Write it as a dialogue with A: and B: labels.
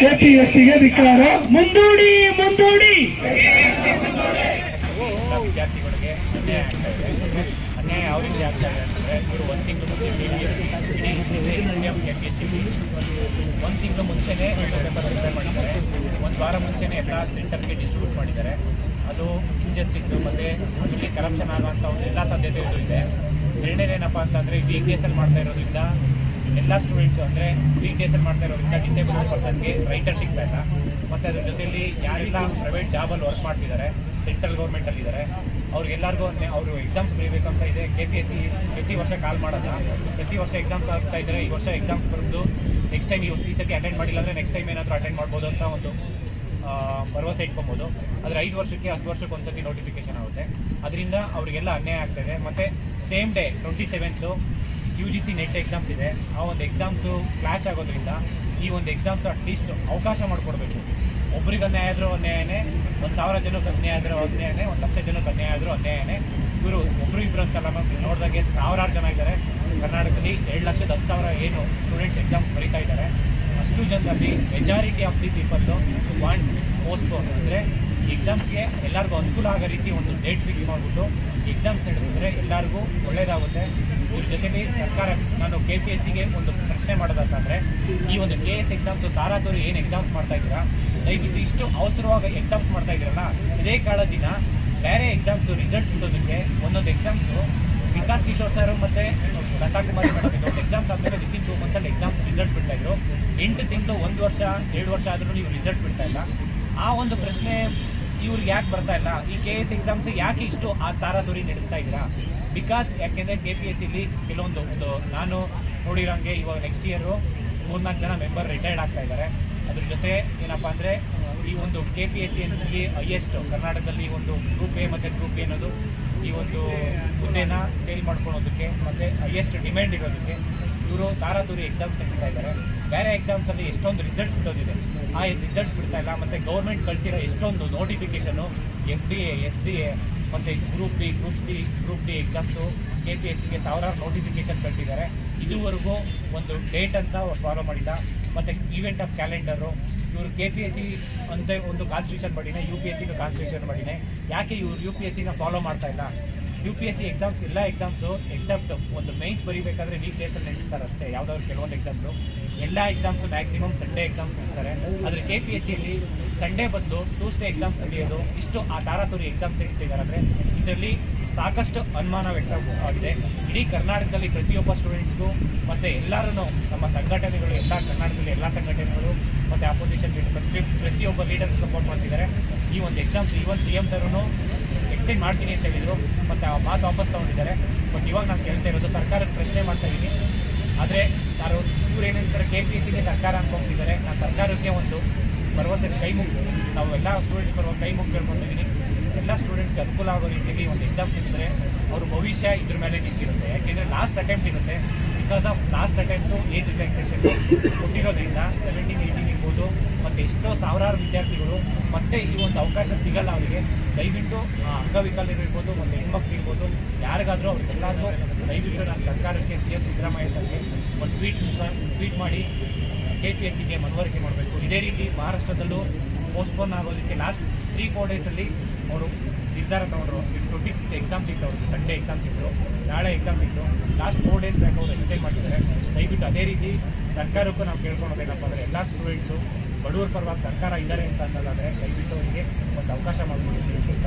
A: ಕೆಪಿಎಸ್ಸಿಗೆ ಧಿಕ್ಕಾರ. ಮುಂದೂಡಿ
B: ವಿದ್ಯಾರ್ಥಿಗಳಿಗೆ ಅನ್ಯಾಯ ಆಗ್ತಾ ಇದೆ. ಅನ್ಯಾಯ ಯಾವ ರೀತಿ ಆಗ್ತಾ ಇದೆ ಅಂದರೆ, ಇವರು ಒಂದು ತಿಂಗಳು ಮುಂಚೆ ಕೆಪಿಎಸ್ಸಿ ಒಂದು ತಿಂಗಳು ಮುಂಚೆನೇ ಪೇಪರ್ ಪ್ರಿಪೇರ್ ಮಾಡಿದ್ದಾರೆ. ಒಂದು ವಾರ ಮುಂಚೆನೇ ಎಲ್ಲ ಸೆಂಟರ್ಗೆ ಡಿಸ್ಟ್ರಿಬ್ಯೂಟ್ ಮಾಡಿದ್ದಾರೆ. ಅದು ಇಂಜಸ್ಟಿಸು ಮತ್ತು ಅದರಲ್ಲಿ ಕರಪ್ಷನ್ ಆಗೋಂಥ ಒಂದು ಎಲ್ಲ ಸಾಧ್ಯತೆಗಳು ಇದೆ. ಎರಡನೇದೇನಪ್ಪ ಅಂತಂದರೆ ವೀಕ್ ಡೇಸಲ್ಲಿ ಮಾಡ್ತಾ ಇರೋದ್ರಿಂದ ಎಲ್ಲ ಸ್ಟೂಡೆಂಟ್ಸು ಅಂದರೆ ವೀಕ್ ಡೇಸಲ್ಲಿ ಮಾಡ್ತಾ ಇರೋದ್ರಿಂದ ಡಿಸೇಬಲ್ ಪರ್ಸನ್ಗೆ ರೈಟರ್ ಸಿಗ್ತಾ ಇಲ್ಲ. ಮತ್ತು ಅದ್ರ ಜೊತೆಯಲ್ಲಿ ಯಾರೆಲ್ಲ ಪ್ರೈವೇಟ್ ಜಾಬಲ್ಲಿ ವರ್ಕ್ ಮಾಡ್ತಿದ್ದಾರೆ, ಸೆಂಟ್ರಲ್ ಗೌರ್ಮೆಂಟಲ್ಲಿದ್ದಾರೆ, ಅವ್ರಿಗೆಲ್ಲರಿಗೂ ಅವರು ಎಕ್ಸಾಮ್ಸ್ ಬರೀಬೇಕಂತ ಇದೆ. ಕೆಪಿಎಸ್ಸಿ ಪ್ರತಿ ವರ್ಷ ಕಾಲ್ ಮಾಡೋಲ್ಲ, ಪ್ರತಿ ವರ್ಷ ಎಕ್ಸಾಮ್ಸ್ ಆಗ್ತಾ ಇದ್ದಾರೆ. ಈ ವರ್ಷ ಎಕ್ಸಾಮ್ಸ್ ಬರೆದು ನೆಕ್ಸ್ಟ್ ಟೈಮ್ ಈ ಸತಿ ಅಟೆಂಡ್ ಮಾಡಿಲ್ಲ ಅಂದರೆ ನೆಕ್ಸ್ಟ್ ಟೈಮ್ ಏನಾದರೂ ಅಟೆಂಡ್ ಮಾಡ್ಬೋದು ಅಂತ ಒಂದು ಭರವಸೆ ಇಟ್ಕೊಬೋದು. ಆದರೆ 5 ವರ್ಷಕ್ಕೆ 10 ವರ್ಷಕ್ಕೆ ಒಂದ್ಸತಿ ನೋಟಿಫಿಕೇಶನ್ ಆಗುತ್ತೆ. ಅದರಿಂದ ಅವರಿಗೆಲ್ಲ ಅನ್ಯಾಯ ಆಗ್ತಾಯಿದೆ. ಮತ್ತು same day 27th UGC net exams ಇದೆ. ಆ ಒಂದು ಎಕ್ಸಾಮ್ಸು ಕ್ಲಾಶ್ ಆಗೋದ್ರಿಂದ ಈ ಒಂದು ಎಕ್ಸಾಮ್ಸು ಅಟ್ಲೀಸ್ಟ್ ಅವಕಾಶ ಮಾಡಿಕೊಡ್ಬೇಕು. ಒಬ್ರಿಗೆ ಅನ್ಯಾಯ ಆದರೂ ಅನ್ಯಾಯನೇ, 1000 ಜನಕ್ಕೆ ಅನ್ಯಾಯ ಆದರೂ ಅನ್ಯಾಯನೇ, 1,00,000 ಜನಕ್ಕೆ ಅನ್ಯಾಯ ಆದರೂ ಅನ್ಯಾಯನೇ. ಇವರು ಒಬ್ಬರು ಇಬ್ಬರು ಅಂತಲ್ಲ ಮ್ಯಾಮ್, ನೋಡಿದಾಗೆ ಸಾವಿರಾರು ಜನ ಇದ್ದಾರೆ ಕರ್ನಾಟಕದಲ್ಲಿ. 2,10,000 ಏನು ಸ್ಟೂಡೆಂಟ್ಸ್ ಎಕ್ಸಾಮ್ಸ್ ಬರೀತಾ ಇದ್ದಾರೆ. ಅಷ್ಟು ಜನರಲ್ಲಿ majority of the people want postpone. ಅಂದರೆ ಎಕ್ಸಾಮ್ಸ್ಗೆ ಎಲ್ಲರಿಗೂ ಅನುಕೂಲ ಆಗೋ ರೀತಿ ಒಂದು ಡೇಟ್ ಫಿಕ್ಸ್ ಮಾಡಿಬಿಟ್ಟು ಎಕ್ಸಾಮ್ಸ್ ನಡೆಸಿದ್ರೆ ಎಲ್ಲರಿಗೂ ಒಳ್ಳೆಯದಾಗುತ್ತೆ. ಇದ್ರ ಜೊತೆಗೆ ಸರ್ಕಾರ, ನಾನು KPSCಗೆ ಒಂದು ಪ್ರಶ್ನೆ ಮಾಡೋದಂತಂದರೆ, ಈ ಒಂದು KS ಎಕ್ಸಾಮ್ಸು ತಾರಾತೋರು ಏನು ಎಕ್ಸಾಮ್ಸ್ ಮಾಡ್ತಾ ಇದ್ದೀರಾ, ದಯವಿಟ್ಟು ಇಷ್ಟು ಅವಸರವಾಗಿ ಎಕ್ಸಾಮ್ಸ್ ಮಾಡ್ತಾ ಇದ್ದೀರಲ್ಲ, ಇದೇ ಕಾಳಜಿನ ಬೇರೆ ಎಕ್ಸಾಮ್ಸು ರಿಸಲ್ಟ್ಸ್ ಬಿಡೋದಕ್ಕೆ ಒಂದೊಂದು ಎಕ್ಸಾಮ್ಸು ವಿಕಾಸ್ ಕಿಶೋರ್ ಸರ್ ಮತ್ತು ಲತಾ ಕುಮಾರಿ ಮೇಡಮ್ ಒಂದು ಎಕ್ಸಾಮ್ಸ್ ಆದಮೇಲೆ ವಿತಿನ್ 2 ಮಂತ್ಸಲ್ಲಿ ಎಕ್ಸಾಮ್ ರಿಸಲ್ಟ್ ಬಿಡ್ತಾಯಿದ್ರು. 8 ತಿಂಗಳು 1 ವರ್ಷ 2 ವರ್ಷ ಆದರೂ ನೀವು ರಿಸಲ್ಟ್ ಬಿಡ್ತಾ ಇಲ್ಲ. ಆ ಒಂದು ಪ್ರಶ್ನೆ ಇವ್ರಿಗೆ ಯಾಕೆ ಬರ್ತಾ ಇಲ್ಲ? ಈ KS ಎಕ್ಸಾಮ್ಸ್ ಯಾಕೆ ಇಷ್ಟು ಆ ತಾರಾತುರಿ ನಡೆಸ್ತಾ ಇದ್ದೀರಾ? ಬಿಕಾಸ್ ಯಾಕೆಂದರೆ KPSCಲಿ ಕೆಲವೊಂದು ನಾನು ನೋಡಿರೋಂಗೆ ಇವಾಗ ನೆಕ್ಸ್ಟ್ ಇಯರು 3-4 ಜನ ಮೆಂಬರ್ ರಿಟೈರ್ಡ್ ಆಗ್ತಾ ಇದ್ದಾರೆ. ಅದ್ರ ಜೊತೆ ಏನಪ್ಪ ಅಂದರೆ, ಈ ಒಂದು KPSC ಅನ್ನೋದಲ್ಲಿ ಹೈಯೆಸ್ಟ್ ಕರ್ನಾಟಕದಲ್ಲಿ ಒಂದು ಗ್ರೂಪ್ A ಮತ್ತು ಗ್ರೂಪ್ B ಅನ್ನೋದು ಈ ಒಂದು ಹುದ್ದೆನ ಸೇಲ್ ಮಾಡ್ಕೊಳೋದಕ್ಕೆ ಮತ್ತು ಹೈಯೆಸ್ಟ್ ಡಿಮ್ಯಾಂಡ್ ಇರೋದಕ್ಕೆ ಇವರು ತಾರಾತುರಿ ಎಕ್ಸಾಮ್ಸ್ ನಡೆಸ್ತಾ ಇದ್ದಾರೆ. ಬೇರೆ ಎಕ್ಸಾಮ್ಸಲ್ಲಿ ಎಷ್ಟೊಂದು ರಿಸಲ್ಟ್ಸ್ ಬಿಡೋದಿದೆ, ಆ ರಿಸಲ್ಟ್ಸ್ ಬಿಡ್ತಾ ಇಲ್ಲ. ಮತ್ತು ಗೌರ್ಮೆಂಟ್ ಕಳಿಸಿರೋ ಎಷ್ಟೊಂದು ನೋಟಿಫಿಕೇಷನು FDA, SDA ಮತ್ತು group B, group C, group D exams KPSCಗೆ ಸಾವಿರಾರು ನೋಟಿಫಿಕೇಷನ್ ಕಳಿಸಿದ್ದಾರೆ. ಇದುವರೆಗೂ ಒಂದು ಡೇಟ್ ಅಂತ ಅವ್ರು ಫಾಲೋ ಮಾಡಿಲ್ಲ. ಮತ್ತು ಈವೆಂಟ್ ಆಫ್ ಕ್ಯಾಲೆಂಡರು ಇವರು KPSC ಅಂತ ಒಂದು ಕಾನ್ಸ್ಟಿಟ್ಯೂಷನ್ ಮಾಡಿನೇ, UPSCಗೂ ಕಾನ್ಸ್ಟಿಟ್ಯೂಷನ್ ಮಾಡಿನೇ. ಯಾಕೆ ಇವರು UPSCನ ಫಾಲೋ ಮಾಡ್ತಾ ಇಲ್ಲ? UPSC ಎಕ್ಸಾಮ್ಸ್ ಎಲ್ಲ ಎಕ್ಸಾಮ್ಸು ಎಕ್ಸೆಪ್ಟ್ ಒಂದು ಮೇನ್ಸ್ ಬರೀಬೇಕಾದ್ರೆ ವೀಕ್ ಡೇಸಲ್ಲಿ ನಡೆಸ್ತಾರೆ ಅಷ್ಟೇ. ಯಾವುದಾದ್ರು ಕೆಲವೊಂದು ಎಕ್ಸಾಮ್ಸು, ಎಲ್ಲ ಎಕ್ಸಾಮ್ಸು ಮ್ಯಾಕ್ಸಿಮಮ್ ಸಂಡೇ ಎಕ್ಸಾಮ್ಸ್ ನಡೆಸ್ತಾರೆ. ಆದರೆ KPSCಯಲ್ಲಿ ಸಂಡೇ ಬದಲು ಟ್ಯೂಸ್ಡೇ ಎಕ್ಸಾಮ್ಸ್ ನಡೆಯೋದು, ಇಷ್ಟು ಆ ತಾರಾತುರಿ ಎಕ್ಸಾಮ್ಸ್ ನಡೀತಿದ್ದಾರೆ. ಅಂದರೆ ಇದರಲ್ಲಿ ಸಾಕಷ್ಟು ಅನುಮಾನ ವ್ಯಕ್ತವಾಗಿದೆ. ಇಡೀ ಕರ್ನಾಟಕದಲ್ಲಿ ಪ್ರತಿಯೊಬ್ಬ ಸ್ಟೂಡೆಂಟ್ಸ್ಗೂ ಮತ್ತು ಎಲ್ಲರೂ ನಮ್ಮ ಸಂಘಟನೆಗಳು, ಎಲ್ಲ ಕರ್ನಾಟಕದಲ್ಲಿ ಎಲ್ಲ ಸಂಘಟನೆಗಳು ಮತ್ತು ಅಪೋಸಿಷನ್ ಪ್ರತಿಯೊಬ್ಬ ಲೀಡರ್ ಸಪೋರ್ಟ್ ಮಾಡ್ತಿದ್ದಾರೆ. ಈ ಒಂದು ಎಕ್ಸಾಮ್ಸ್ ಈವನ್ CM ಸರೂ ಎಕ್ಸ್ಟೆಂಡ್ ಮಾಡ್ತೀನಿ ಅಂತ ಹೇಳಿದರು, ಮತ್ತು ಆ ಮಾತು ವಾಪಸ್ ತೊಗೊಂಡಿದ್ದಾರೆ. ಬಟ್ ಇವಾಗ ನಾನು ಕೇಳ್ತಾ ಇರೋದು, ಸರ್ಕಾರದ ಪ್ರಶ್ನೆ ಮಾಡ್ತಾ ಇದ್ದೀನಿ. ಆದರೆ ನಾನು ಇವ್ರೇನಂತಾರೆ KPSCಗೆ ಸರ್ಕಾರ ಅನ್ಕೊಂತಿದ್ದಾರೆ. ನಾನು ಸರ್ಕಾರಕ್ಕೆ ಒಂದು ಭರವಸೆ ಕೈ ಮುಗ್ದು, ನಾವು ಎಲ್ಲ ಸ್ಟೂಡೆಂಟ್ಸ್ ಬರುವ ಕೈ ಮುಗ್ದು ಕೇಳ್ಕೊತಿದ್ದೀನಿ. ಎಲ್ಲ ಸ್ಟೂಡೆಂಟ್ಸ್ಗೆ ಅನುಕೂಲ ಆಗೋ ರೀತಿಯಲ್ಲಿ ಒಂದು ಎಕ್ಸಾಮ್ಸ್ ಇದ್ದರೆ ಅವ್ರ ಭವಿಷ್ಯ ಇದ್ರ ಮೇಲೆ ನಿಂತಿರುತ್ತೆ. ಯಾಕೆಂದರೆ ಲಾಸ್ಟ್ ಅಟೆಂಪ್ಟ್ ಇರುತ್ತೆ. Because of last attempt age relaxation ಕೊಟ್ಟಿರೋದ್ರಿಂದ 17-18 ಇರ್ಬೋದು. ಮತ್ತು ಎಷ್ಟೋ ಸಾವಿರಾರು ವಿದ್ಯಾರ್ಥಿಗಳು ಮತ್ತೆ ಈ ಒಂದು ಅವಕಾಶ ಸಿಗಲ್ಲ ಅವರಿಗೆ. ದಯವಿಟ್ಟು ಅಂಗವಿಕಲರು ಇರ್ಬೋದು ಮತ್ತು ಹೆಣ್ಮಕ್ಳು ಇರ್ಬೋದು, ಯಾರಿಗಾದರೂ ಅವ್ರಿಗೆಲ್ಲರಿಗೂ ದಯವಿಟ್ಟು ನಾನು ಸರ್ಕಾರಕ್ಕೆ CM ಸಿದ್ದರಾಮಯ್ಯ ಸರ್ಗೆ ಒಂದು ಟ್ವೀಟ್ ಮಾಡಿ KPSCಗೆ ಮನವರಿಕೆ ಮಾಡಬೇಕು. ಇದೇ ರೀತಿ ಮಹಾರಾಷ್ಟ್ರದಲ್ಲೂ ಪೋಸ್ಟ್ಪೋನ್ ಆಗೋದಕ್ಕೆ ಲಾಸ್ಟ್ 3-4 ಡೇಸಲ್ಲಿ ಅವರು ನಿರ್ಧಾರ ತಗೊಂಡ್ರು. 25th ಎಕ್ಸಾಮ್ಸ್ ಇತ್ತು, ಅವ್ರಿಗೆ ಸಂಡೇ ಎಕ್ಸಾಮ್ಸ್ ಇತ್ತು, ನಾಳೆ ಎಕ್ಸಾಮ್ಸ್ ಇತ್ತು. ಲಾಸ್ಟ್ 4 ಡೇಸ್ ಬ್ಯಾಕ್ ಅವರು ಎಕ್ಸ್ಟೆಂಡ್ ಮಾಡಿದ್ದಾರೆ. ದಯವಿಟ್ಟು ಅದೇ ರೀತಿ ಸರ್ಕಾರಕ್ಕೂ ನಾವು ಕೇಳ್ಕೊಳೋದೇನಪ್ಪ ಅಂದರೆ, ಎಲ್ಲ ಸ್ಟೂಡೆಂಟ್ಸು ಬಡವರ ಪರವಾಗಿ ಸರ್ಕಾರ ಇದ್ದಾರೆ ಅಂತ ಅನ್ನೋದಾದರೆ ದಯವಿಟ್ಟು ಅವರಿಗೆ ಒಂದು ಅವಕಾಶ ಮಾಡಿಕೊಡಿ ಅಂತ